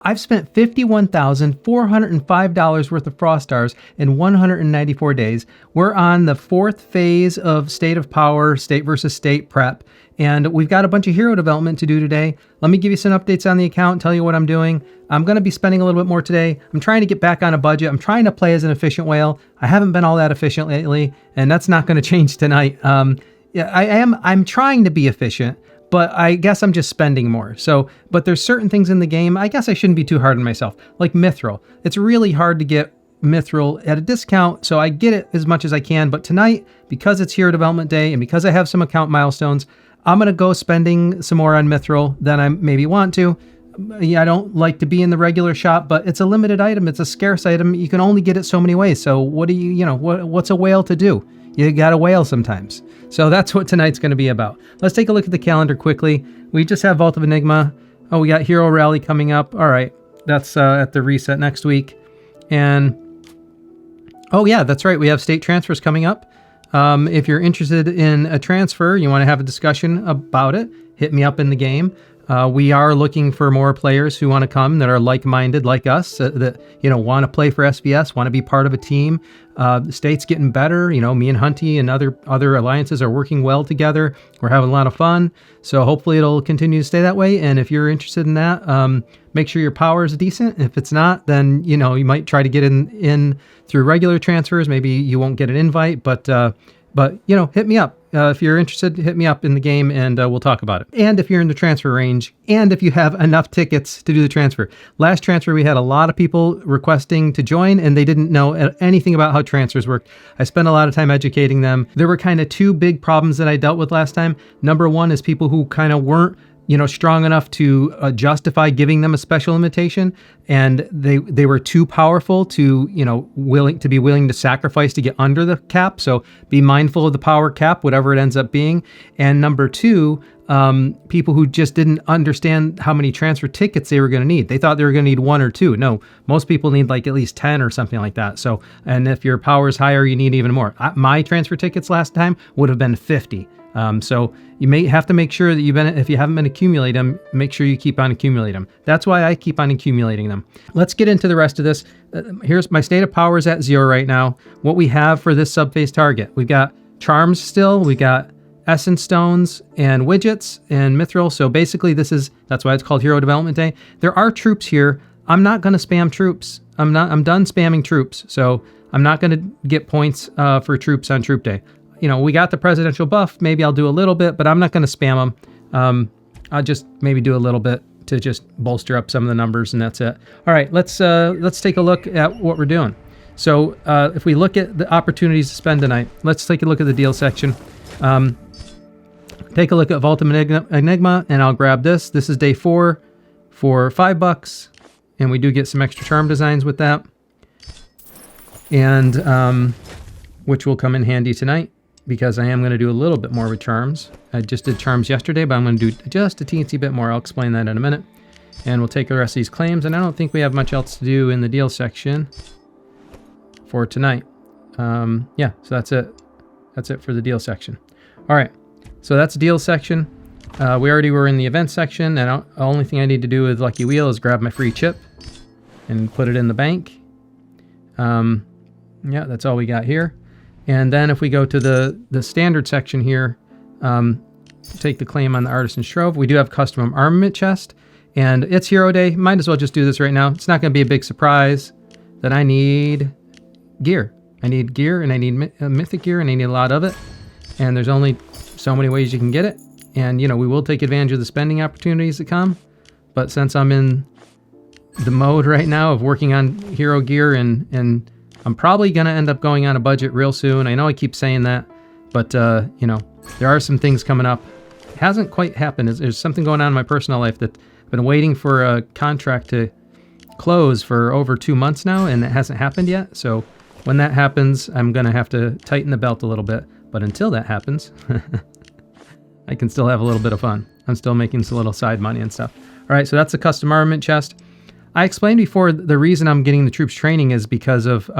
I've spent $51,405 worth of Frost Stars in 194 days. We're on the 4th phase of State of Power, State versus State prep, and we've got a bunch of hero development to do today. Let me give you some updates on the account, tell you what I'm doing. I'm going to be spending a little bit more today. I'm trying to get back on a budget. I'm trying to play as an efficient whale. I haven't been all that efficient lately, and that's not going to change tonight. I'm trying to be efficient, but I guess I'm just spending more. But there's certain things in the game, I guess I shouldn't be too hard on myself, like Mithril. It's really hard to get Mithril at a discount, so I get it as much as I can. But tonight, because it's Hero Development Day and because I have some account milestones, I'm going to go spending some more on Mithril than I maybe want to. I don't like to be in the regular shop, but it's a limited item. It's a scarce item. You can only get it so many ways. So what's a whale to do? You got to whale sometimes. So that's what tonight's going to be about. Let's take a look at the calendar quickly. We just have Vault of Enigma. Oh, we got Hero Rally coming up. All right. That's at the reset next week. And, oh yeah, that's right. We have state transfers coming up. If you're interested in a transfer, you want to have a discussion about it, hit me up in the game. We are looking for more players who want to come that are like-minded like us, that want to play for SvS, want to be part of a team. The state's getting better. Me and Hunty and other alliances are working well together. We're having a lot of fun. So hopefully it'll continue to stay that way. And if you're interested in that, make sure your power is decent. If it's not, then you might try to get in through regular transfers. Maybe you won't get an invite, but hit me up. If you're interested, hit me up in the game and we'll talk about it. And if you're in the transfer range, and if you have enough tickets to do the transfer. Last transfer, we had a lot of people requesting to join and they didn't know anything about how transfers work. I spent a lot of time educating them. There were kind of two big problems that I dealt with last time. Number one is people who kind of weren't strong enough to justify giving them a special invitation, and they were too powerful to willing to sacrifice to get under the cap. So be mindful of the power cap, whatever it ends up being. And number two, people who just didn't understand how many transfer tickets they were going to need. They thought they were going to need 1 or 2. No, most people need like at least 10 or something like that. So, and if your power is higher, you need even more. My transfer tickets last time would have been 50. So you may have to make sure that if you haven't been accumulating them, make sure you keep on accumulating them. That's why I keep on accumulating them. Let's get into the rest of this. Here's my state of power is at 0 right now. What we have for this subphase target, we've got charms still, we got essence stones and widgets and mithril. So basically that's why it's called Hero Development Day. There are troops here. I'm not going to spam troops. I'm done spamming troops. So I'm not going to get points for troops on Troop Day. We got the presidential buff. Maybe I'll do a little bit, but I'm not going to spam them. I'll just maybe do a little bit to just bolster up some of the numbers, and that's it. All right, let's take a look at what we're doing. So if we look at the opportunities to spend tonight, let's take a look at the deal section. Take a look at Vault of Enigma, and I'll grab this. This is day 4 for $5, and we do get some extra charm designs with that, and which will come in handy tonight, because I am going to do a little bit more with charms. I just did charms yesterday, but I'm going to do just a teensy bit more. I'll explain that in a minute. And we'll take the rest of these claims, and I don't think we have much else to do in the deal section for tonight. Yeah, so that's it. That's it for the deal section. All right, so that's the deal section. We already were in the event section, and the only thing I need to do with Lucky Wheel is grab my free chip and put it in the bank. Yeah, that's all we got here. And then if we go to the standard section here, take the claim on the Artisan Shrove. We do have custom armament chest, and it's Hero Day. Might as well just do this right now. It's not going to be a big surprise that I need gear. I need gear, and I need mythic gear, and I need a lot of it. And there's only so many ways you can get it. And, we will take advantage of the spending opportunities that come. But since I'm in the mode right now of working on hero gear, and I'm probably going to end up going on a budget real soon. I know I keep saying that, but, there are some things coming up. It hasn't quite happened. There's something going on in my personal life that I've been waiting for a contract to close for over 2 months now, and it hasn't happened yet. So when that happens, I'm going to have to tighten the belt a little bit. But until that happens, I can still have a little bit of fun. I'm still making some little side money and stuff. All right, so that's the custom armament chest. I explained before the reason I'm getting the troops training is because of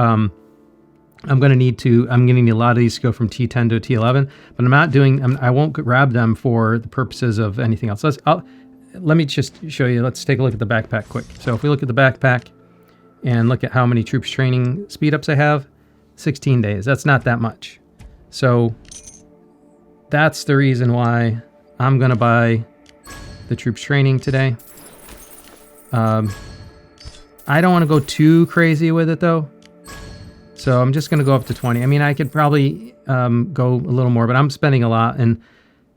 I'm going to need a lot of these to go from T10 to T11, but I won't grab them for the purposes of anything else. let me just show you. Let's take a look at the backpack quick. So if we look at the backpack and look at how many troops training speed ups I have, 16 days. That's not that much. So that's the reason why I'm going to buy the troops training today. I don't want to go too crazy with it though. So I'm just going to go up to 20. I mean, I could probably go a little more, but I'm spending a lot, and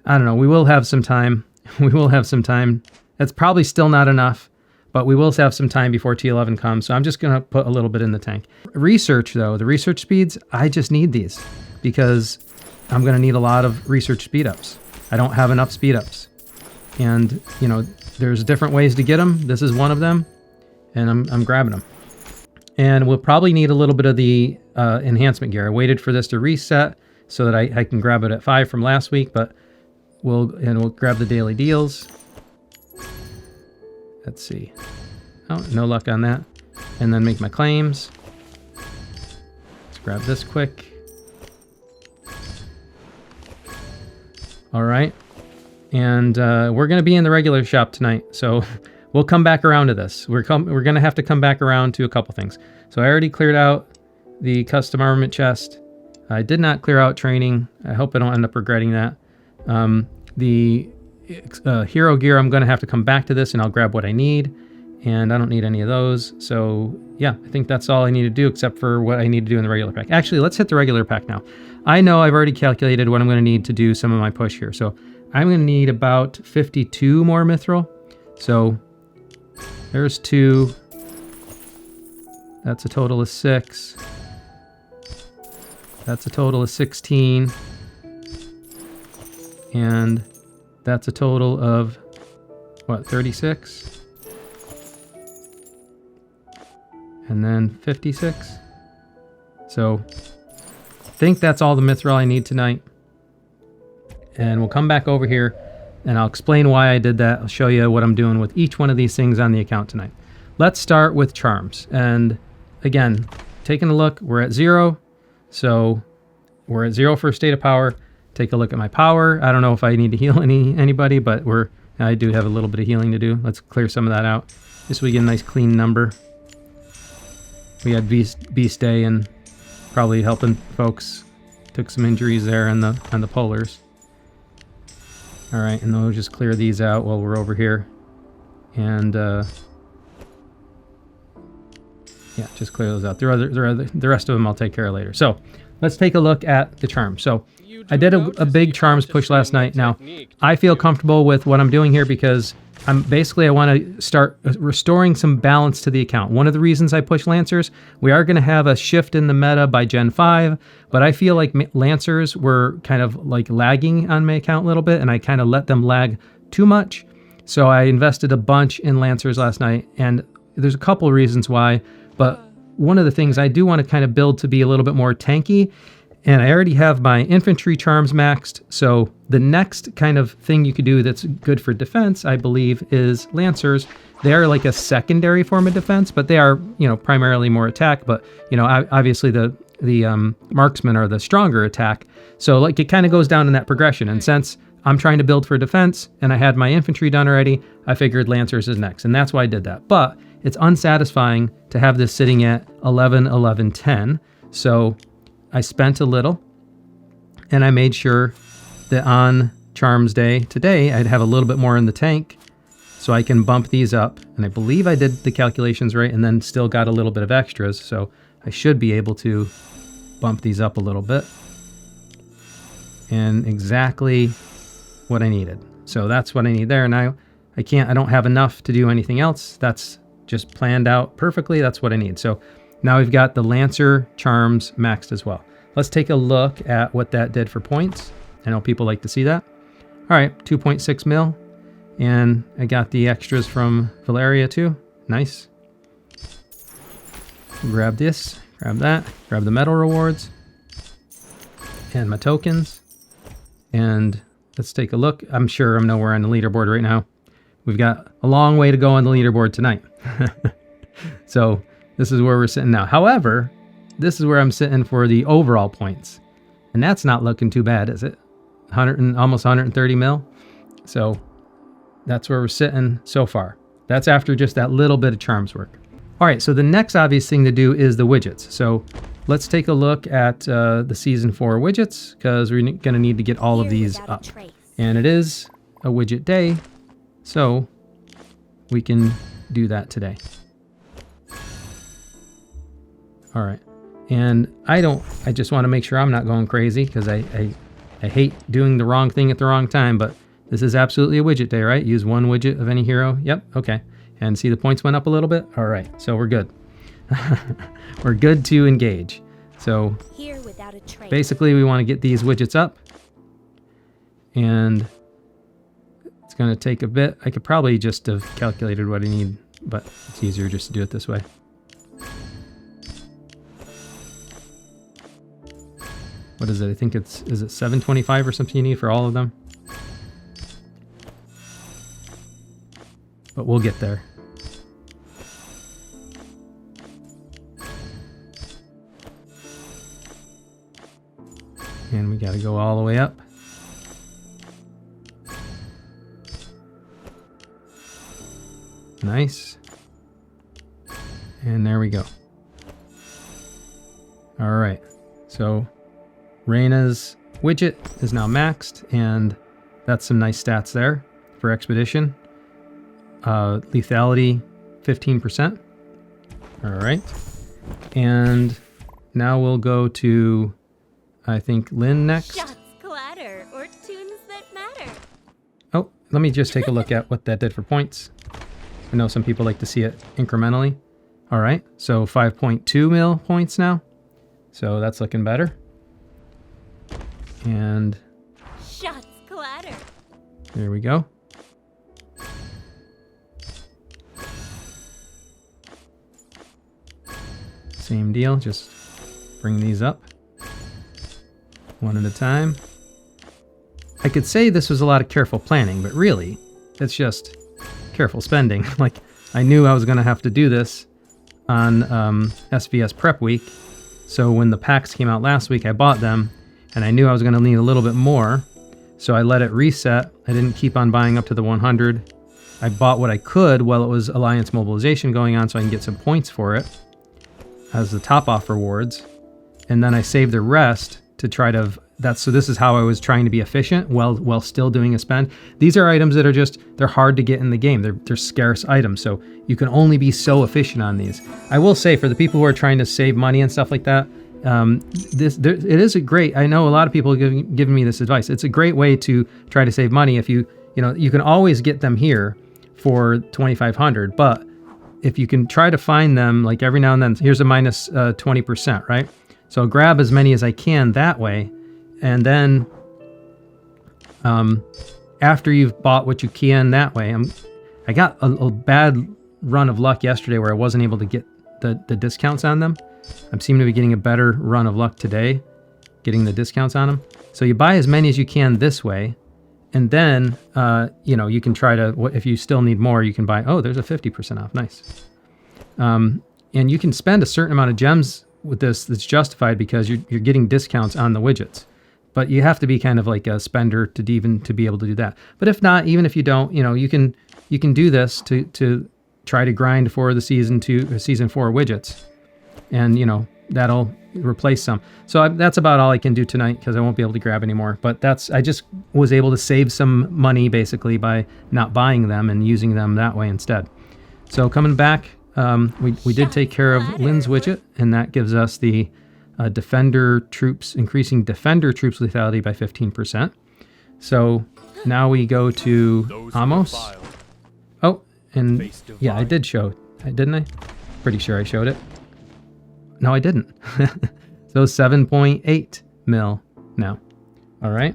I don't know. We will have some time. We will have some time. That's probably still not enough, but we will have some time before T11 comes. So I'm just going to put a little bit in the tank. Research though, the research speeds, I just need these because I'm going to need a lot of research speed ups. I don't have enough speed ups, and you know, there's different ways to get them. This is one of them, and I'm grabbing them. And we'll probably need a little bit of the enhancement gear. I waited for this to reset so that I can grab it at 5 from last week, but we'll grab the daily deals. Let's see. Oh, no luck on that. And then make my claims. Let's grab this quick. All right. And we're going to be in the regular shop tonight, so we'll come back around to this. We're going to have to come back around to a couple things. So I already cleared out the custom armament chest. I did not clear out training. I hope I don't end up regretting that. The hero gear, I'm going to have to come back to this, and I'll grab what I need. And I don't need any of those. So yeah, I think that's all I need to do except for what I need to do in the regular pack. Actually, let's hit the regular pack now. I know I've already calculated what I'm going to need to do some of my push here. So I'm going to need about 52 more Mithril. So there's 2. That's a total of 6. That's a total of 16. And that's a total of, what, 36? And then 56. So I think that's all the Mithril I need tonight. And we'll come back over here and I'll explain why I did that. I'll show you what I'm doing with each one of these things on the account tonight. Let's start with charms. And again, taking a look, we're at 0. So we're at 0 for state of power. Take a look at my power. I don't know if I need to heal anybody, but I do have a little bit of healing to do. Let's clear some of that out. Just so we get a nice clean number. We had Beast Day and probably helping folks. Took some injuries there on the polars. All right, and then we'll just clear these out while we're over here. And yeah, just clear those out. The rest of them I'll take care of later. So let's take a look at the charms. So I did a big charms push last night. Now, I feel comfortable with what I'm doing here because I want to start restoring some balance to the account. One of the reasons I push Lancers, we are going to have a shift in the meta by Gen 5, but I feel like Lancers were kind of like lagging on my account a little bit, and I kind of let them lag too much. So I invested a bunch in Lancers last night, and there's a couple of reasons why, but one of the things I do want to kind of build to be a little bit more tanky, and I already have my infantry charms maxed, so the next kind of thing you could do that's good for defense, I believe, is Lancers. They are like a secondary form of defense, but they are, primarily more attack, but, obviously the marksmen are the stronger attack. So like it kind of goes down in that progression, and since I'm trying to build for defense, and I had my infantry done already, I figured Lancers is next, and that's why I did that. But it's unsatisfying to have this sitting at 11, 11, 10, so I spent a little, and I made sure that on Charms Day today, I'd have a little bit more in the tank so I can bump these up. And I believe I did the calculations right and then still got a little bit of extras. So I should be able to bump these up a little bit. And exactly what I needed. So that's what I need there. Now I don't have enough to do anything else. That's just planned out perfectly. That's what I need. So now we've got the Lancer charms maxed as well. Let's take a look at what that did for points. I know people like to see that. All right, 2.6 mil. And I got the extras from Valeria too. Nice. Grab this, grab that, grab the medal rewards, and my tokens. And let's take a look. I'm sure I'm nowhere on the leaderboard right now. We've got a long way to go on the leaderboard tonight. So this is where we're sitting now. However, this is where I'm sitting for the overall points. And that's not looking too bad, is it? Almost 130 mil. So that's where we're sitting so far. That's after just that little bit of charms work. All right, so the next obvious thing to do is the widgets. So let's take a look at the Season 4 widgets, because we're going to need to get all of these up. And it is a widget day, so we can do that today. All right, and I just want to make sure I'm not going crazy, because I hate doing the wrong thing at the wrong time, but this is absolutely a widget day, right? Use one widget of any hero. Yep, okay. And see the points went up a little bit? All right, so we're good. We're good to engage. So Here without a trace. Basically we want to get these widgets up, and it's going to take a bit. I could probably just have calculated what I need, but it's easier just to do it this way. What is it? I think is it 725 or something you need for all of them? But we'll get there. And we got to go all the way up. Nice. And there we go. All right. So Reyna's widget is now maxed, and that's some nice stats there for Expedition. Lethality 15%. All right. And now we'll go to, I think, Lynn next. Shots clatter, or tunes that matter. Oh, let me just take a look at what that did for points. I know some people like to see it incrementally. All right, so 5.2 mil points now. So that's looking better. And shots clatter. There we go. Same deal, just bring these up one at a time. I could say this was a lot of careful planning, but really, it's just careful spending. Like, I knew I was going to have to do this on SvS prep week, so when the packs came out last week, I bought them, and I knew I was going to need a little bit more, so I let it reset. I didn't keep on buying up to the 100. I bought what I could while it was Alliance mobilization going on, so I can get some points for it as the top off rewards, and then I saved the rest to try to, so this is how I was trying to be efficient while still doing a spend. These are items that are just, they're hard to get in the game. They're scarce items, so you can only be so efficient on these. I will say, for the people who are trying to save money and stuff like that, it is a great, I know a lot of people have given me this advice. It's a great way to try to save money. If you can always get them here for 2,500, but if you can try to find them, like every now and then, here's a minus 20%, right? So grab as many as I can that way, and then after you've bought what you can that way, I got a bad run of luck yesterday where I wasn't able to get the discounts on them. I seem to be getting a better run of luck today, getting the discounts on them. So you buy as many as you can this way, and then, you can try to, if you still need more, you can buy, oh, there's a 50% off, nice. And you can spend a certain amount of gems with this that's justified because you're getting discounts on the widgets. But you have to be kind of like a spender to be able to do that. But if not, even if you don't, you can do this to try to grind for the Season 4 widgets. And, that'll replace some. So that's about all I can do tonight because I won't be able to grab anymore. But I just was able to save some money basically by not buying them and using them that way instead. So coming back, we did take care of Lynn's widget, and that gives us the defender troops, increasing defender troops lethality by 15%. So now we go to Amos. Oh, and yeah, I did show, didn't I? Pretty sure I showed it. No, I didn't. So 7.8 mil now. All right.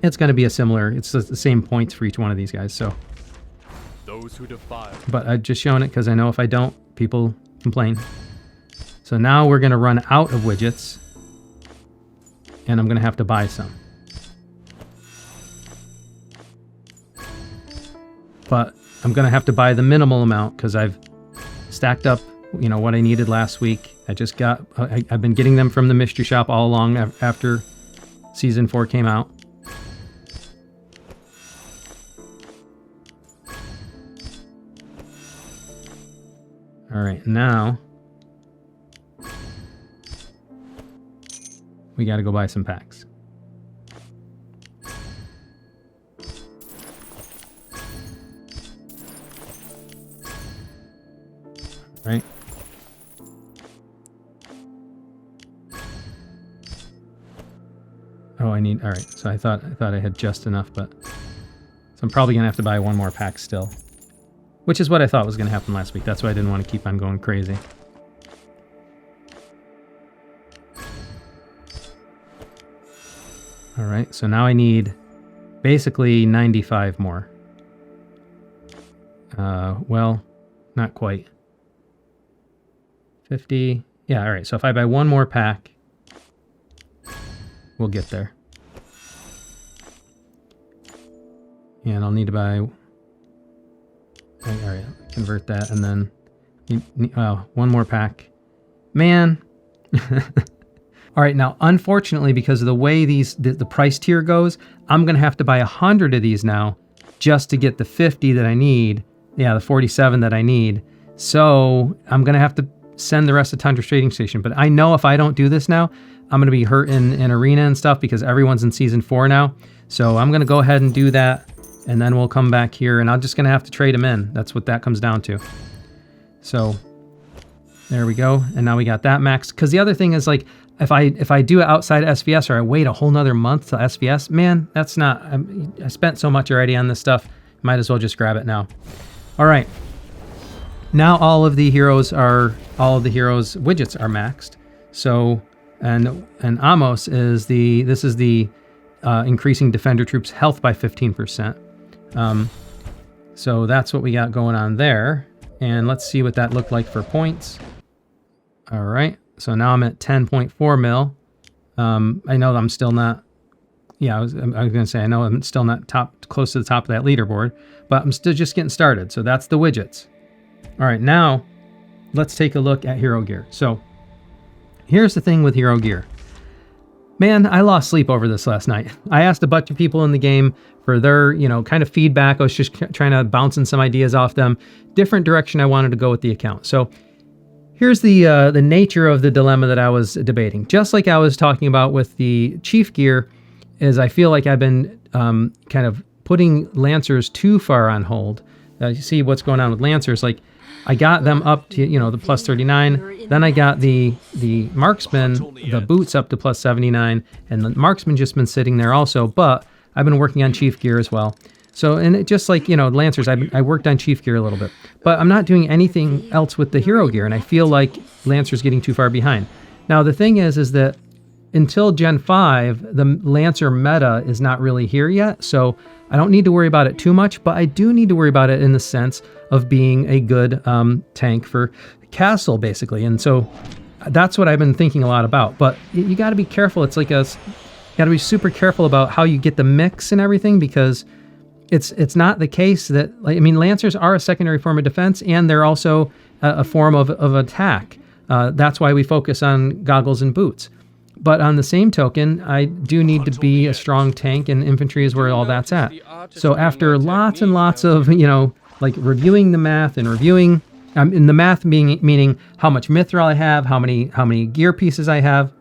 It's going to be it's the same points for each one of these guys. So, those who defile. But I've just shown it because I know if I don't, people complain. So now we're going to run out of widgets, and I'm going to have to buy some. But I'm going to have to buy the minimal amount because I've stacked up what I needed last week. I've been getting them from the mystery shop all along after Season 4 came out. All right, now we got to go buy some packs. Right. Oh, I need. All right. So I thought I had just enough, but so I'm probably gonna have to buy one more pack still, which is what I thought was gonna happen last week. That's why I didn't want to keep on going crazy. All right. So now I need basically 95 more. Well, not quite. 50. Yeah. All right. So if I buy one more pack, we'll get there. And I'll need to buy... All right, convert that, and then... one more pack. Man! All right, now, unfortunately, because of the way the price tier goes, I'm going to have to buy 100 of these now just to get the 50 that I need. Yeah, the 47 that I need. So I'm going to have to send the rest to Tundra's Trading Station. But I know if I don't do this now, I'm going to be hurt in Arena and stuff because everyone's in Season 4 now. So I'm going to go ahead and do that, and then we'll come back here, and I'm just going to have to trade them in. That's what that comes down to. So there we go. And now we got that maxed. Because the other thing is, like, if I do it outside SvS or I wait a whole nother month to SvS, man, that's not... I spent so much already on this stuff. Might as well just grab it now. All right. Now all of the heroes widgets are maxed. So... And Amos is this is the increasing defender troops' health by 15%. So that's what we got going on there. And let's see what that looked like for points. All right. So now I'm at 10.4 mil. I know I'm still not. Yeah, I was going to say I know I'm still not close to the top of that leaderboard, but I'm still just getting started. So that's the widgets. All right. Now let's take a look at hero gear. So here's the thing with hero gear. Man, I lost sleep over this last night. I asked a bunch of people in the game for their, kind of feedback. I was just trying to bounce in some ideas off them. Different direction I wanted to go with the account. So here's the nature of the dilemma that I was debating. Just like I was talking about with the chief gear, is I feel like I've been kind of putting Lancers too far on hold. You see what's going on with Lancers. Like, I got them up to, the plus 39. Then I got the Marksman, the boots up to plus 79. And the Marksman just been sitting there also. But I've been working on Chief Gear as well. So, and it just like, Lancers, I worked on Chief Gear a little bit. But I'm not doing anything else with the Hero Gear. And I feel like Lancer's getting too far behind. Now, the thing is that until Gen 5, the Lancer meta is not really here yet. So I don't need to worry about it too much. But I do need to worry about it in the sense of being a good tank for Castle, basically. And so that's what I've been thinking a lot about. But you got to be careful. It's like you got to be super careful about how you get the mix and everything, because it's not the case that, Lancers are a secondary form of defense, and they're also a form of attack. That's why we focus on goggles and boots. But on the same token, I do need to be a strong tank, and infantry is where all that's at. So after lots and lots of, like reviewing the math and reviewing, in the math meaning how much Mithril I have, how many gear pieces I have,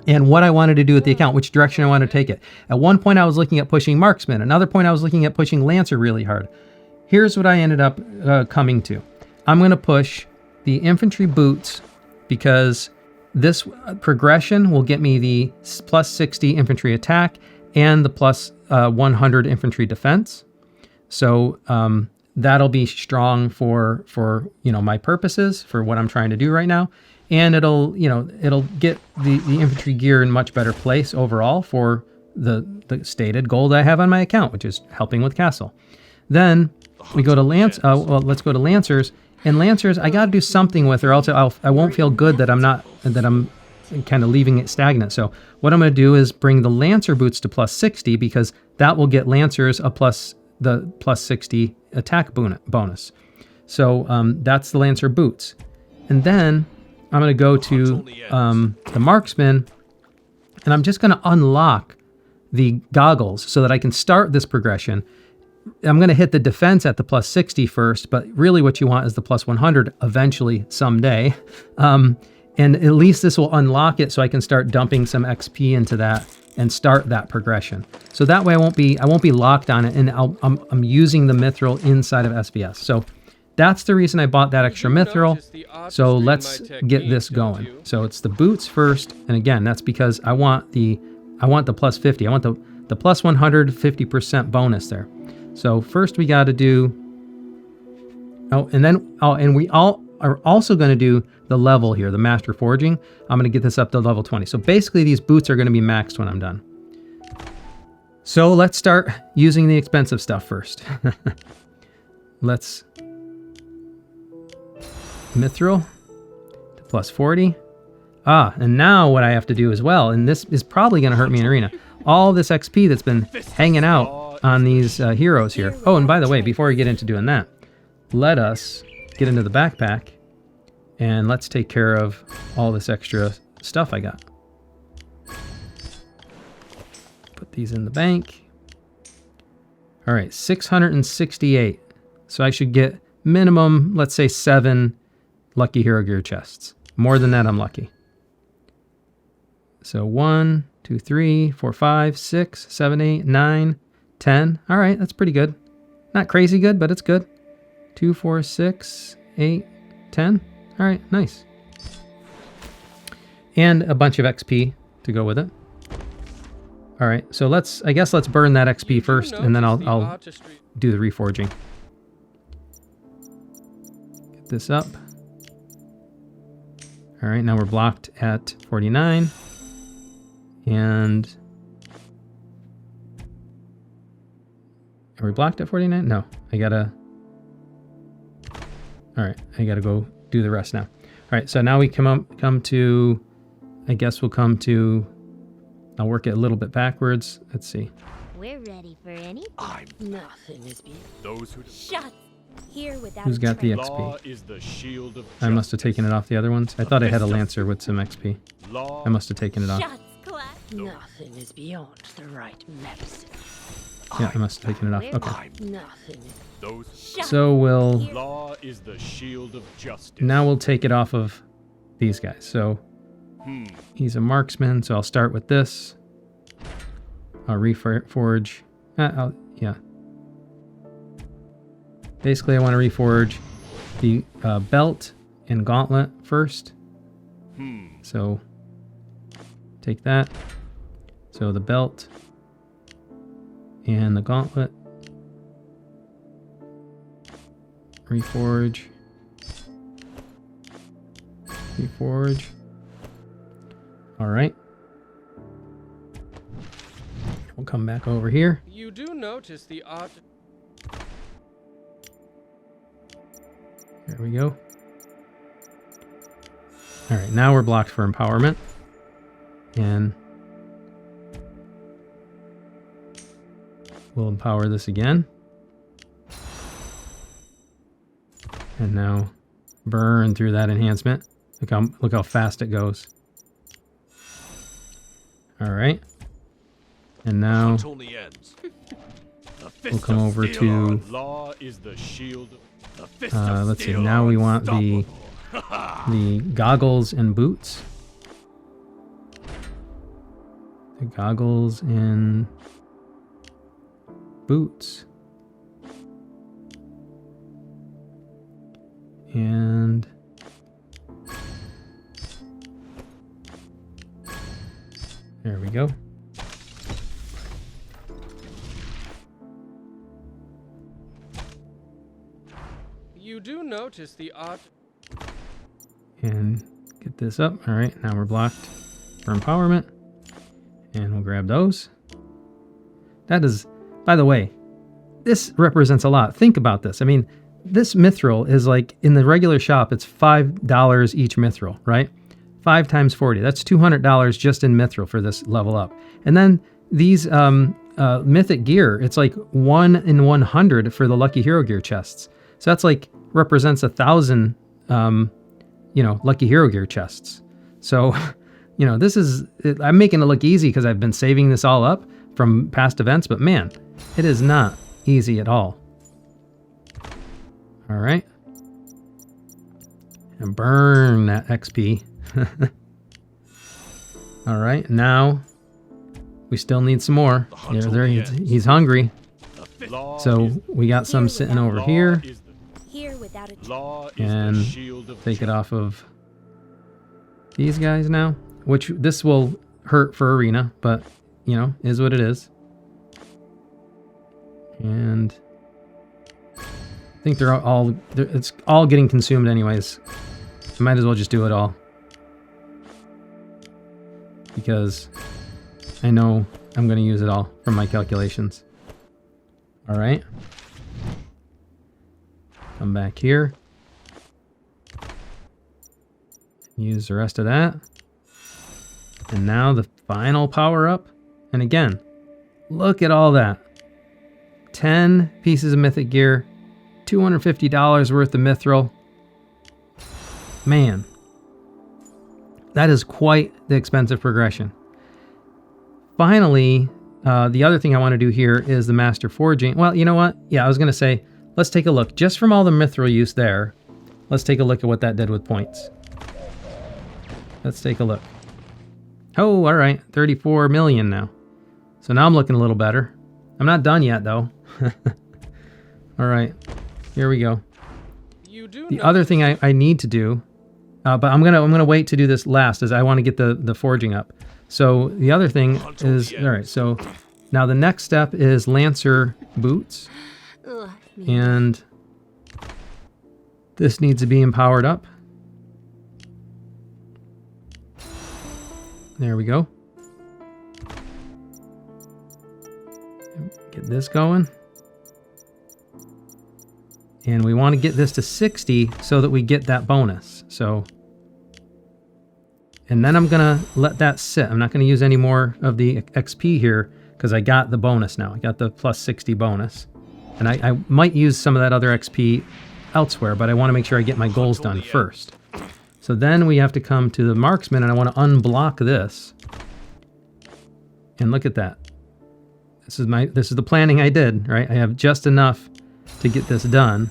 and what I wanted to do with the account, which direction I wanted to take it. At one point, I was looking at pushing Marksman. Another point, I was looking at pushing Lancer really hard. Here's what I ended up coming to. I'm going to push the infantry boots, because this progression will get me the plus 60 infantry attack and the plus 100 infantry defense. So that'll be strong for my purposes, for what I'm trying to do right now. And it'll get the infantry gear in much better place overall for the stated goal that I have on my account, which is helping with Castle. Then we go to let's go to Lancers. And Lancers, I got to do something with, or else I won't feel good that I'm kind of leaving it stagnant. So what I'm going to do is bring the Lancer boots to plus 60, because that will get Lancers the plus 60 attack bonus. So that's the Lancer boots. And then I'm going to go to the Marksman, and I'm just going to unlock the goggles so that I can start this progression. I'm going to hit the defense at the plus 60 first, but really what you want is the plus 100 eventually someday. And at least this will unlock it so I can start dumping some XP into that and start that progression. So that way I won't be locked on it, and I'm using the Mithril inside of SvS. So that's the reason I bought that extra Mithril. So let's get this going. So it's the boots first, and again, that's because I want the plus 50. I want the plus 150% bonus there. So first we got to do, and we all are also going to do the level here, the master forging. I'm going to get this up to level 20. So basically these boots are going to be maxed when I'm done. So let's start using the expensive stuff first. Let's Mithril to plus 40. And now what I have to do as well, and this is probably going to hurt me in arena, all this XP that's been hanging out on these heroes here. Oh, and by the way, before we get into doing that, let us get into the backpack and let's take care of all this extra stuff I got. Put these in the bank. All right, 668. So I should get minimum, let's say 7 lucky hero gear chests. More than that, I'm lucky. So 1, 2, 3, 4, 5, 6, 7, 8, 9, 10. All right, that's pretty good. Not crazy good, but it's good. 2, 4, 6, 8, 10. All right, nice. And a bunch of XP to go with it. All right, so I guess let's burn that XP first, and then I'll do the reforging. Get this up. All right, now we're blocked at 49. And are we blocked at 49? No, I gotta. All right, I gotta go do the rest now. All right, so now we come to, I guess we'll come to, I'll work it a little bit backwards. Let's see. We're ready for any. Nothing is beyond. Those who Shots. Here without Who's a got the trace. law XP? is the shield of I must have taken it off the other ones. I thought I had a Lancer with some XP. law. I must have taken it off. Shots class. Nothing is beyond the right medicine. Yeah, I must have taken it off. We're Okay. Nothing is Those Shots. So we'll, law is the shield of justice. now we'll take it off of these guys. So Hmm. he's a marksman, so I'll start with this. I'll reforge. Yeah. Basically, I want to reforge the belt and gauntlet first. So take that. So the belt and the gauntlet. Reforge. Reforge. All right. We'll come back over here. You do notice the art. There we go. All right, now we're blocked for empowerment. And we'll empower this again. And now burn through that enhancement. Look how fast it goes. All right. And now we'll come over to, Law is the shield. let's see, now we want the goggles and boots. The goggles and boots. And there we go. You do notice the art. And get this up. All right, now we're blocked for empowerment. And we'll grab those. That is, by the way, this represents a lot. Think about this. I mean, this Mithril is like, in the regular shop, it's $5 each Mithril, right? 5 times 40. That's $200 just in Mithril for this level up. And then these mythic gear, it's like 1 in 100 for the lucky hero gear chests. So that's like, represents 1,000, lucky hero gear chests. So, this is, I'm making it look easy because I've been saving this all up from past events, but man, it is not easy at all. All right. And burn that XP. All right, now we still need some more. He's hungry. Law So is we got some sitting over law here. is the- Here without a Law is And the shield of take it off of these guys now, which this will hurt for arena, but you know, is what it is. And I think it's all getting consumed anyways. I might as well just do it all, because I know I'm going to use it all from my calculations. All right. Come back here. Use the rest of that. And now the final power up. And again, look at all that. 10 pieces of mythic gear, $250 worth of mithril. Man, that is quite the expensive progression. Finally, the other thing I want to do here is the master forging. Well, you know what? Yeah, I was going to say, let's take a look. Just from all the mithril use there, let's take a look at what that did with points. Let's take a look. Oh, all right. 34 million now. So now I'm looking a little better. I'm not done yet, though. All right. Here we go. You do The other thing I need to do, but I'm gonna wait to do this last, as I want to get the forging up. So the other thing is, all right, so now the next step is Lancer boots. Ugh, And this needs to be empowered up. There we go. Get this going. And we want to get this to 60 so that we get that bonus. So, and then I'm going to let that sit. I'm not going to use any more of the XP here because I got the bonus now. I got the plus 60 bonus. And I might use some of that other XP elsewhere, but I want to make sure I get my goals done first. So then we have to come to the marksman, and I want to unblock this. And look at that. This is the planning I did, right? I have just enough to get this done.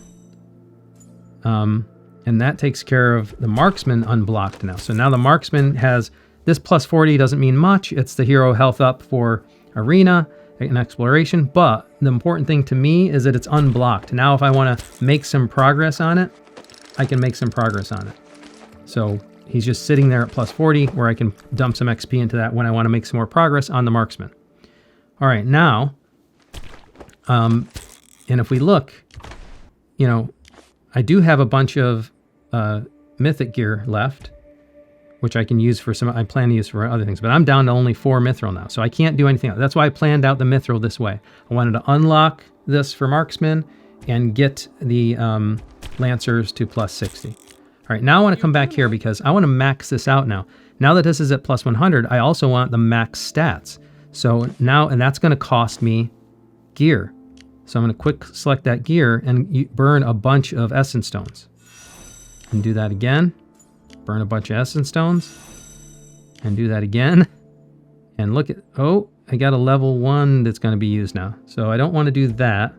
And that takes care of the marksman unblocked now. So now the marksman has this plus 40 doesn't mean much. It's the hero health up for arena and exploration. But the important thing to me is that it's unblocked. Now if I want to make some progress on it, I can make some progress on it. So he's just sitting there at plus 40 where I can dump some XP into that when I want to make some more progress on the marksman. All right, now, and if we look, you know, I do have a bunch of mythic gear left, which I can use for some, I plan to use for other things, but I'm down to only 4 mithril now, so I can't do anything else. That's why I planned out the mithril this way. I wanted to unlock this for marksman and get the lancers to plus 60. All right, now I want to come back here because I want to max this out now. Now that this is at plus 100, I also want the max stats. So now, and that's going to cost me gear. So I'm going to quick select that gear and burn a bunch of essence stones. And do that again. Burn a bunch of essence stones. And do that again. And look at, oh, I got a level 1 that's going to be used now. So I don't want to do that.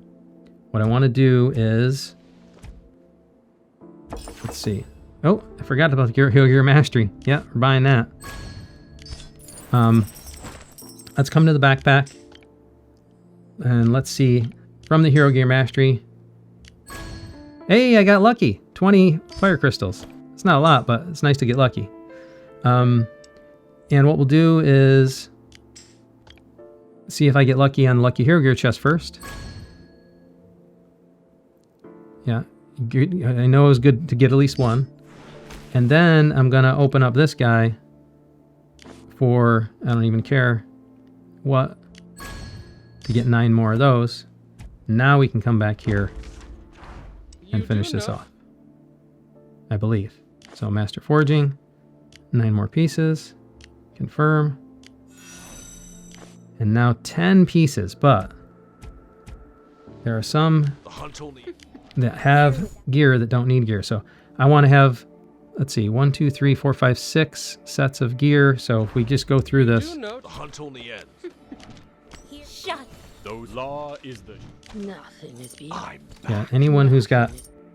What I want to do is, let's see. Oh, I forgot about the Hero Gear Mastery. Yeah, we're buying that. Let's come to the backpack. And let's see. From the Hero Gear Mastery. Hey, I got lucky. 20 fire crystals. It's not a lot, but it's nice to get lucky. And what we'll do is see if I get lucky on the Lucky Hero Gear chest first. Yeah, I know it was good to get at least one. And then I'm going to open up this guy for, I don't even care what, to get 9 more of those. Now we can come back here and finish this off, I believe. So Master Forging, 9 more pieces, confirm. And now 10 pieces, but there are some that have gear that don't need gear. So I want to have, let's see, 1, 2, 3, 4, 5, 6 sets of gear. So if we just go through this. The Here. Shut Those law is the Nothing is beyond. Yeah, anyone who's got...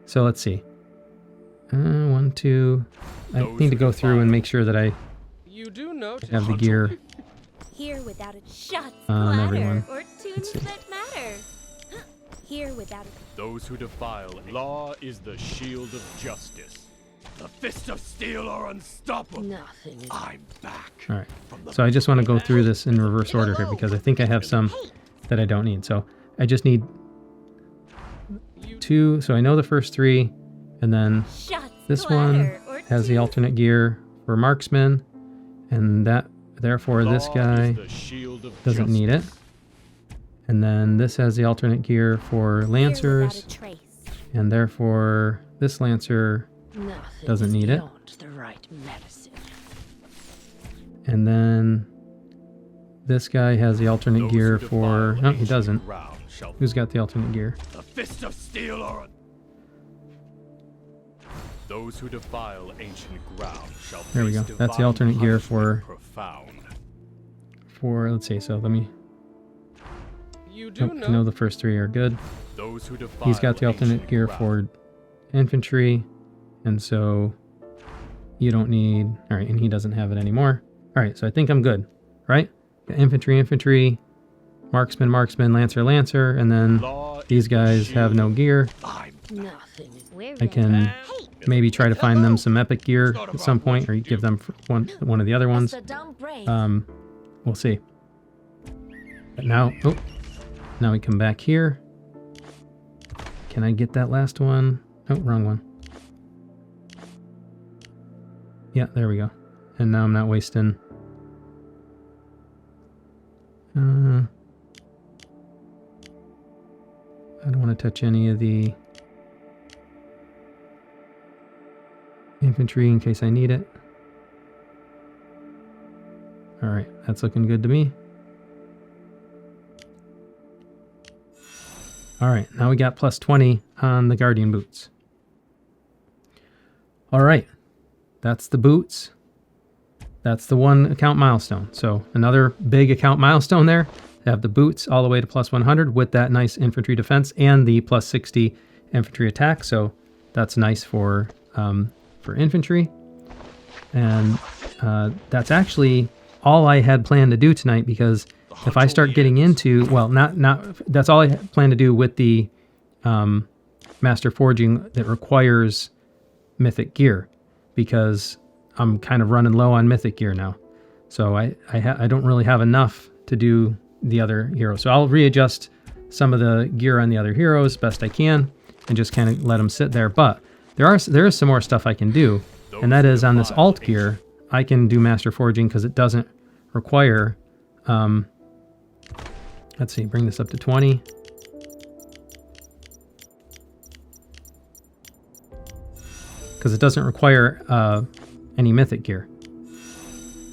So let's see. 1, 2... I need to go through and make sure that I You do notice. have the gear Here without a shots on clatter everyone. or tunes see. that matter. Here without a those who defile. Law is the shield of justice. The fists of steel are unstoppable. Nothing is. I'm back. All right. So I just want to go through this in reverse order here because I think I have some that I don't need. So I just need 2. So I know the first 3, and then shots this one clatter or has the tunes- alternate gear for marksman, and that therefore this Law guy is the shield of doesn't need it. And then this has the alternate gear for Here lancers, without a trace. and therefore this lancer Nothing doesn't is need it. beyond the right medicine. And then this guy has the alternate Those gear who for... defile No, he ancient doesn't. ground shall- Who's got the alternate gear? The fists of steel are. Those who defile ancient ground shall. There we face go. That's the divine alternate gear punishment profound. for... Let's see. So let me... You do Oh, I know the first 3 are good. Those who defile He's got the alternate ancient gear ground. for infantry, and so you don't need... All right, and he doesn't have it anymore. All right, so I think I'm good, right? Got infantry, marksman, lancer, and then Law these is the guys have no shield. gear. Nothing is. We're I ready. can maybe try to find them some epic gear at some point, or you give them one of the other ones. We'll see. But now, oh, now we come back here. Can I get that last one? Oh, wrong one. Yeah, there we go. And now I'm not wasting. I don't want to touch any of the infantry in case I need it. All right, that's looking good to me. All right, now we got plus 20 on the Guardian boots. All right, that's the boots. That's the 1 account milestone. So another big account milestone there. To have the boots all the way to plus 100 with that nice infantry defense and the plus 60 infantry attack. So that's nice for infantry. And that's actually all I had planned to do tonight, because if I start getting into, well, not that's all I plan to do with the Master Forging that requires mythic gear, because I'm kind of running low on mythic gear now. So I don't really have enough to do the other heroes. So I'll readjust some of the gear on the other heroes best I can and just kind of let them sit there. But there is some more stuff I can do, and that is on this alt gear, I can do Master Forging because it doesn't require, let's see, bring this up to 20. Because it doesn't require any mythic gear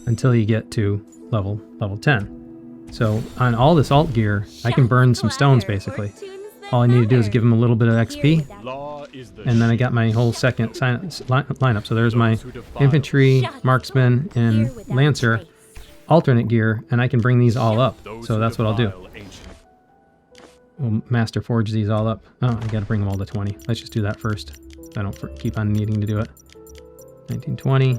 until you get to level 10. So on all this alt gear, I can burn some stones basically. All I need to do is give them a little bit of XP, and then I got my whole second lineup. So there's my infantry, marksman, and lancer alternate gear, and I can bring these all up. So that's what I'll do. We'll Master Forge these all up. Oh, I gotta bring them all to 20. Let's just do that first. I don't keep on needing to do it. 1920.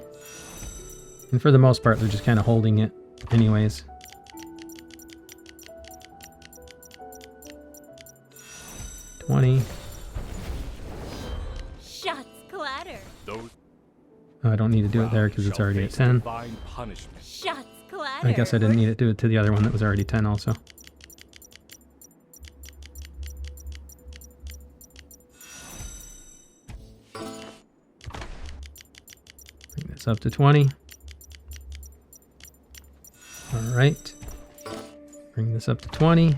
And for the most part, they're just kind of holding it anyways. Shots clatter. Oh, I don't need to do it there because it's already at 10. Shots clatter. I guess I didn't need to do it to the other one that was already 10 also. Bring this up to 20. All right. Bring this up to 20.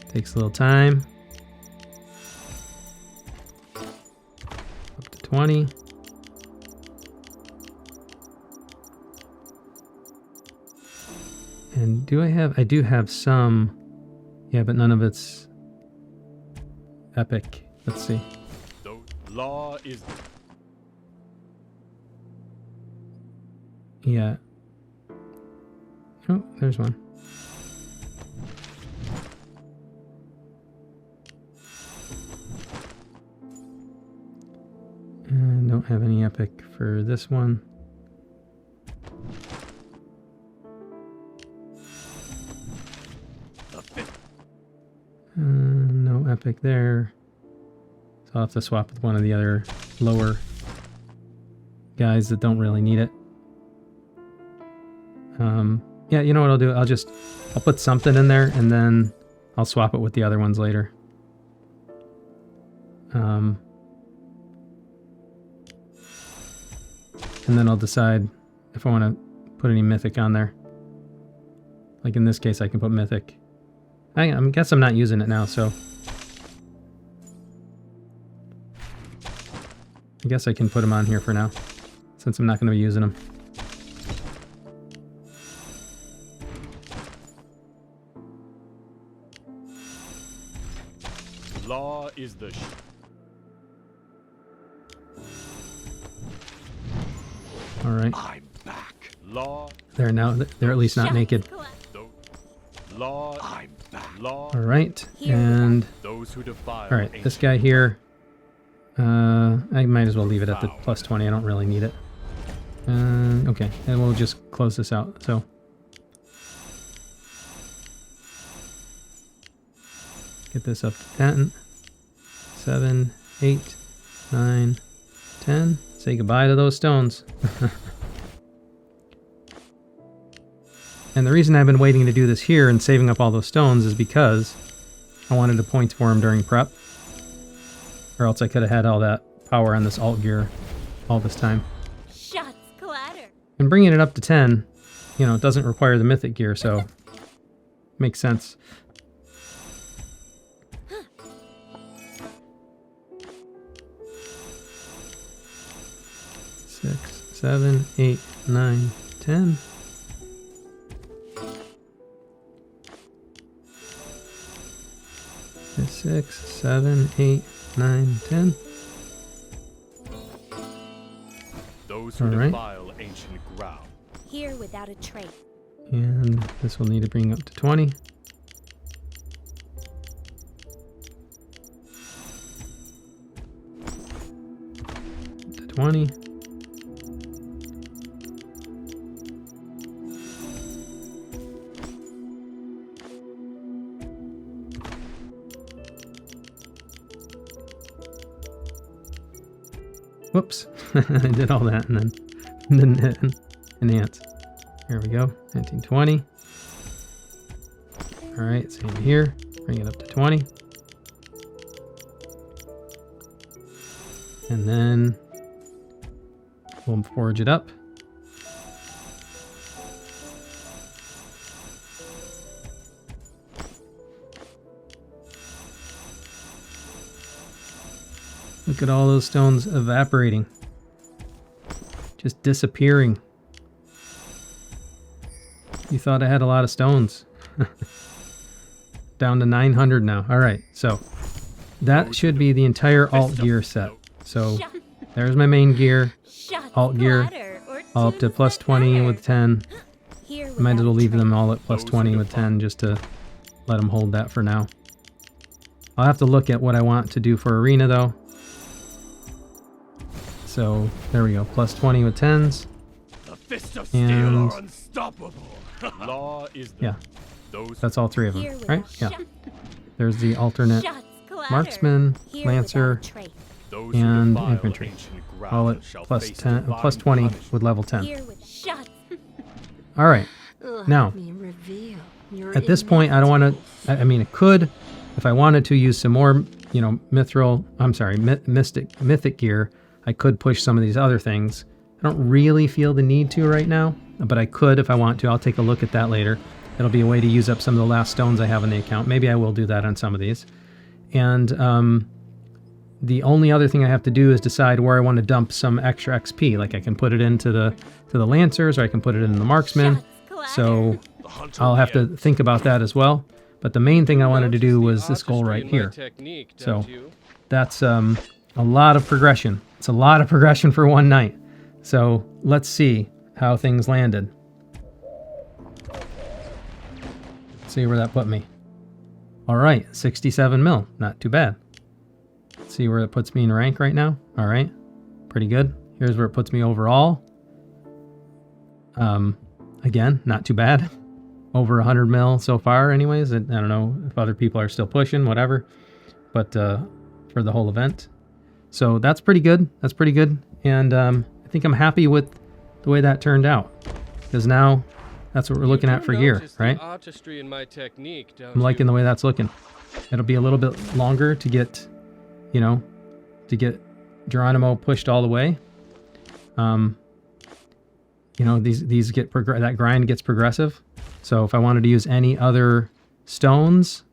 Takes a little time. Up to 20. And I do have some, yeah, but none of it's epic. Let's see. Law is Yeah. Oh, there's one. And don't have any epic for this one. No epic there. So I'll have to swap with one of the other lower guys that don't really need it. Yeah, you know what I'll do? I'll put something in there and then I'll swap it with the other ones later. And then I'll decide if I want to put any mythic on there. Like in this case, I can put mythic. I guess I'm not using it now, so I guess I can put them on here for now, since I'm not going to be using them. Law is the All right. I'm back. Law. There now. They're at least not naked. Law. I'm back. Law. All right. And Those who defile. all right, this guy here. I might as well leave it at the plus 20. I don't really need it. Okay, and we'll just close this out. So. Get this up to 10, 7, 8, 9, 10. Say goodbye to those stones. And the reason I've been waiting to do this here and saving up all those stones is because I wanted to points for them during prep. Or else I could have had all that power on this alt gear all this time. Shots clatter. And bringing it up to 10, you know, it doesn't require the mythic gear, so makes sense. Six, 7, 8, 9, 10. It's 6, 7, 8, 9, 10. Those who All right. defile ancient ground. Here without a trace. And this will need to bring up to 20. To 20. Whoops, I did all that and then didn't hit enhance. Here we go, 1920. All right, same here, bring it up to 20. And then we'll forge it up. Look at all those stones evaporating. Just disappearing. You thought I had a lot of stones. Down to 900 now. All right, so that should be the entire alt gear set. So there's my main gear, alt gear, all up to plus 20 with 10. Might as well leave them all at plus 20 with 10 just to let them hold that for now. I'll have to look at what I want to do for arena though. So there we go, plus 20 with 10s. The fist of steel And are unstoppable. Law is the yeah, those that's all three of them, right? Yeah. Shots There's the alternate clatter. marksman, Here lancer, without a trace. those who and defile infantry. ancient ground All at shall plus face 10, divine plus 20 punishment. with level 10. Here with shots. All right. Now, Let me reveal your at this point, I don't want to. I mean, it could, if I wanted to use some more, you know, mithril. I'm sorry, mythic gear. I could push some of these other things. I don't really feel the need to right now, but I could if I want to. I'll take a look at that later. It'll be a way to use up some of the last stones I have in the account. Maybe I will do that on some of these. And the only other thing I have to do is decide where I want to dump some extra XP. Like I can put it into the lancers, or I can put it in the marksmen. Shots clatter. So I'll have to think about that as well. But the main thing I wanted to do was this goal right here. So that's a lot of progression. It's a lot of progression for one night. So let's see how things landed. See where that put me. All right, 67 mil, not too bad. Let's see where it puts me in rank right now. All right, Pretty good. Here's where it puts me overall. Again, not too bad. Over 100 mil so far anyways. I don't know if other people are still pushing, whatever. But for the whole event. So that's pretty good. That's pretty good. And I think I'm happy with the way that turned out. Because now that's what we're looking at for here, right? Artistry in my technique, don't I'm liking the way that's looking. It'll be a little bit longer to get, you know, to get Geronimo pushed all the way. You know, these get that grind gets progressive. So if I wanted to use any other stones,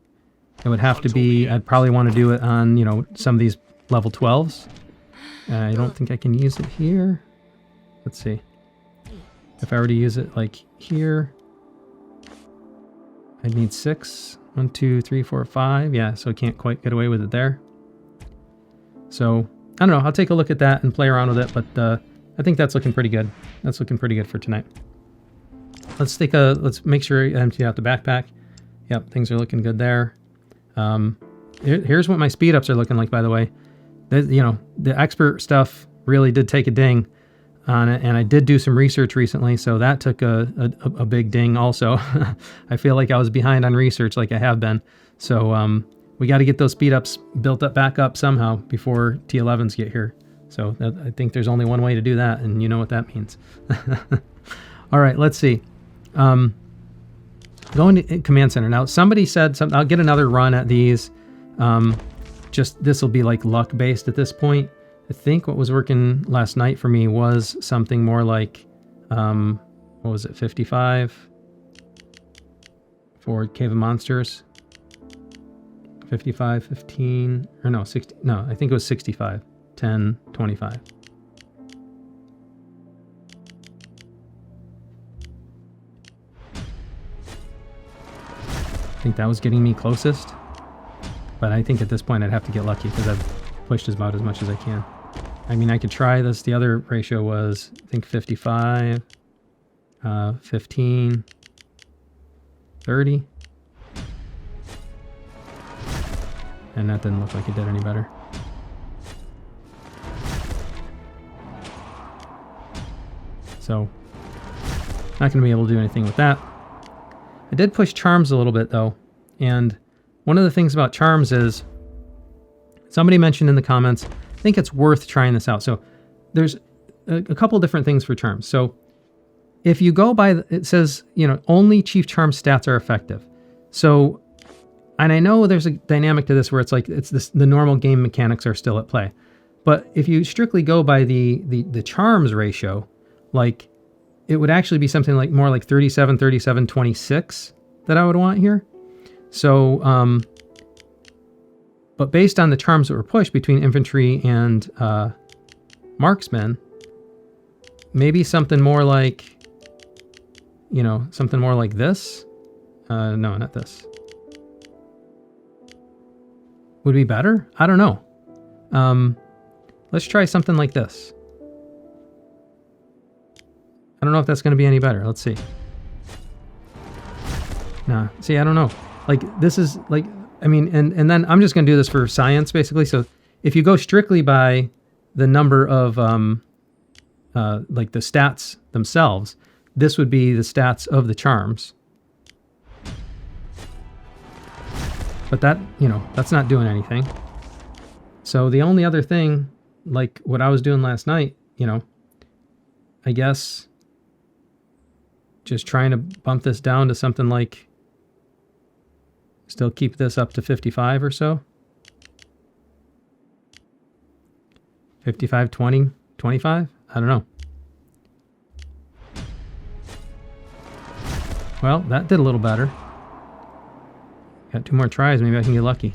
it would have to be, I'd probably want to do it on, you know, some of these level 12s. I don't think I can use it here. Let's see. If I were to use it like here, I'd need 6. 1, 2, 3, 4, 5. Yeah, so I can't quite get away with it there. So I don't know. I'll take a look at that and play around with it, but I think that's looking pretty good. That's looking pretty good for tonight. Let's make sure I empty out the backpack. Yep, things are looking good there. Here's what my speed ups are looking like, by the way. You know, the expert stuff really did take a ding on it, and I did do some research recently, so that took a big ding also. I feel like I was behind on research like I have been. So we got to get those speed ups built up back up somehow before T11s get here. So I think there's only one way to do that, and you know what that means. All right, let's see. Going to Command Center. Now, somebody said something. I'll get another run at these. Just this will be like luck based at this point. I think what was working last night for me was something more like, what was it, 55 for Cave of Monsters. 55, 15, or no, 60. No, I think it was 65. 10, 25. I think that was getting me closest. But I think at this point I'd have to get lucky because I've pushed about as much as I can. I mean, I could try this. The other ratio was, I think, 55, 15, 30. And that didn't look like it did any better. So, not going to be able to do anything with that. I did push charms a little bit, though. And one of the things about charms is, somebody mentioned in the comments, I think it's worth trying this out. So, there's a couple different things for charms. So, if you go by, it says, you know, only Chief Charm stats are effective. So, and I know there's a dynamic to this where it's like, the normal game mechanics are still at play. But if you strictly go by the charms ratio, like, it would actually be something like more like 37, 37, 26 that I would want here. So, but based on the charms that were pushed between infantry and marksmen, maybe something more like, you know, something more like this. No, not this. Would be better? I don't know. Let's try something like this. I don't know if that's going to be any better. Let's see. Nah, see, I don't know. Like, this is like, I mean, and then I'm just going to do this for science, basically. So if you go strictly by the number of, like the stats themselves, this would be the stats of the charms. But that, you know, that's not doing anything. So the only other thing, like what I was doing last night, you know, I guess just trying to bump this down to something like, still keep this up to 55 or so. 55, 20, 25? I don't know. Well, that did a little better. Got 2 more tries, maybe I can get lucky.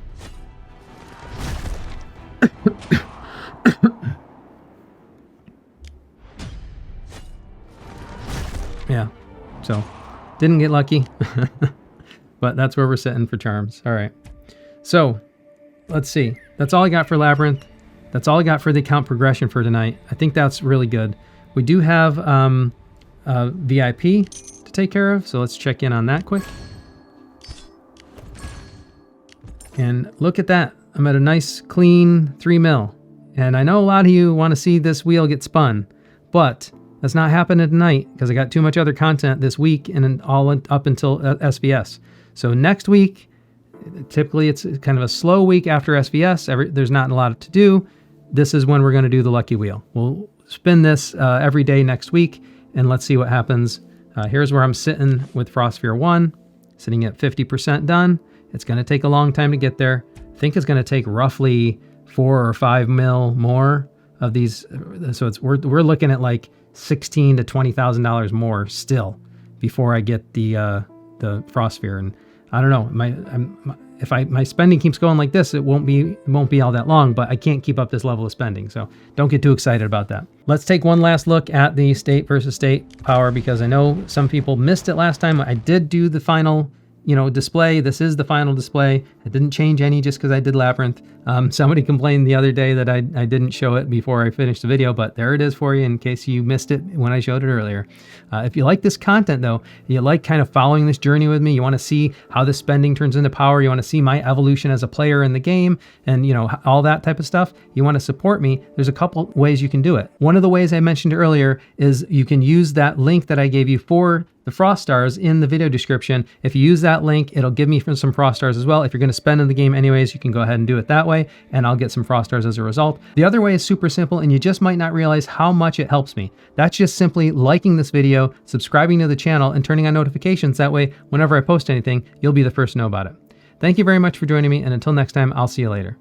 Yeah, so didn't get lucky, but that's where we're sitting for charms. All right, so let's see. That's all I got for Labyrinth. That's all I got for the account progression for tonight. I think that's really good. We do have VIP to take care of, so let's check in on that quick. And look at that. I'm at a nice clean 3 mil. And I know a lot of you want to see this wheel get spun, but that's not happening tonight because I got too much other content this week and all up until SvS. So next week, typically it's kind of a slow week after SvS. There's not a lot to do. This is when we're going to do the lucky wheel. We'll spin this every day next week, and let's see what happens. Here's where I'm sitting with Frostsphere 1, sitting at 50% done. It's going to take a long time to get there. I think it's going to take roughly 4 or 5 mil more of these. So we're looking at like $16,000 to $20,000 more still before I get the Frostsphere. And I don't know, if my spending keeps going like this, it won't be all that long, but I can't keep up this level of spending. So don't get too excited about that. Let's take one last look at the state versus state power, because I know some people missed it last time. I did do the final display. This is the final display. I didn't change any just because I did Labyrinth. Somebody complained the other day that I didn't show it before I finished the video, but there it is for you in case you missed it when I showed it earlier. If you like this content though, you like kind of following this journey with me, you want to see how the spending turns into power, you want to see my evolution as a player in the game, and all that type of stuff, you want to support me, there's a couple ways you can do it. One of the ways I mentioned earlier is you can use that link that I gave you for the Frost Stars in the video description. If you use that link, it'll give me some Frost Stars as well. If you're going to spend in the game anyways, you can go ahead and do it that way, and I'll get some Frost Stars as a result. The other way is super simple, and you just might not realize how much it helps me. That's just simply liking this video, subscribing to the channel, and turning on notifications. That way, whenever I post anything, you'll be the first to know about it. Thank you very much for joining me, and until next time, I'll see you later.